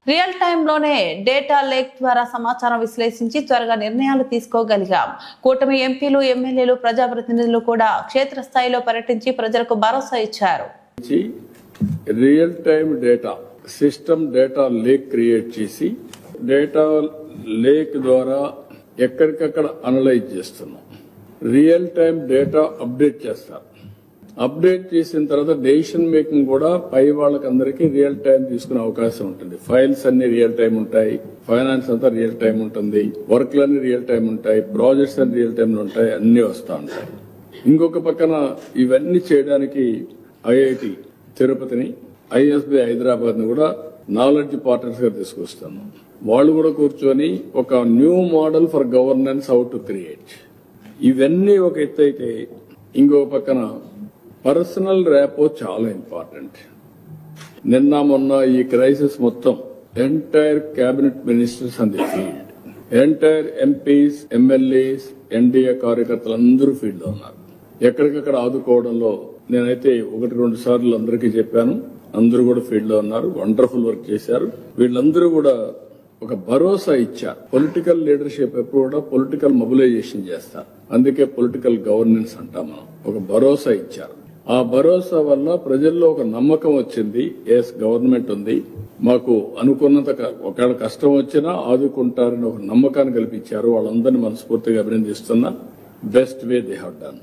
Real టైంలోనే data lake ద్వారా సమాచారం విశ్లేషించి త్వరగా నిర్ణయాలు తీసుకోగలిగాం. కూటమి ఎంపీలు, ఎమ్మెల్యేలు, ప్రజాప్రతినిధులు కూడా క్షేత్రస్థాయిలో పర్యటించి ప్రజలకు భరోసా ఇచ్చారు. Real time data system data lake create చేసి డేటా లేక్ ద్వారా ఎక్కడికక్కడ అనలైజ్ చేస్తున్నాం. రియల్ టైం డేటా అప్డేట్ చేస్తారు. అప్డేట్ చేసిన తర్వాత డెసిషన్ మేకింగ్ కూడా పై వాళ్ళకందరికీ రియల్ టైం తీసుకునే అవకాశం ఉంటుంది. ఫైల్స్ అన్ని రియల్ టైం ఉంటాయి, ఫైనాన్స్ అంతా రియల్ టైం ఉంటుంది, వర్క్లన్నీ రియల్ టైం ఉంటాయి, ప్రాజెక్ట్స్ అన్ని రియల్ టైంలో ఉంటాయి, అన్ని వస్తూ ఉంటాయి. ఇంకొక పక్కన ఇవన్నీ చేయడానికి ఐఐటి తిరుపతిని, ఐఎస్బి హైదరాబాద్ ని కూడా నాలెడ్జ్ పార్ట్నర్స్ గా తీసుకొస్తాను. వాళ్ళు కూడా కూర్చొని ఒక new model for governance how to create. ఇవన్నీ ఒక ఎత్తు అయితే, ఇంకో పక్కన పర్సనల్ ర్యాపో చాలా ఇంపార్టెంట్. నిన్న మొన్న ఈ క్రైసిస్ మొత్తం entire cabinet ministers on the field, entire MPs, MLAs, NDA కార్యకర్తలు అందరూ ఫీల్డ్ లో ఉన్నారు. ఎక్కడికక్కడ ఆదుకోవడంలో నేనైతే 1-2 సార్లు అందరికీ చెప్పాను. అందరూ కూడా ఫీల్డ్ లో ఉన్నారు, వండర్ఫుల్ వర్క్ చేశారు. వీళ్ళందరూ కూడా ఒక భరోసా ఇచ్చారు. పొలిటికల్ లీడర్షిప్ ఎప్పుడు కూడా పొలిటికల్ మొబిలైజేషన్ చేస్తారు. అందుకే పొలిటికల్ గవర్నెన్స్ అంటాం మనం. ఒక భరోసా ఇచ్చారు. ఆ భరోసా వల్ల ప్రజల్లో ఒక నమ్మకం వచ్చింది. ఎస్, గవర్నమెంట్ ఉంది, మాకు అనుకున్నంత ఒకవేళ కష్టం వచ్చినా ఆదుకుంటారని ఒక నమ్మకాన్ని కల్పించారు. వాళ్ళందరినీ మనస్ఫూర్తిగా అభినందిస్తున్నా. Best way they have done.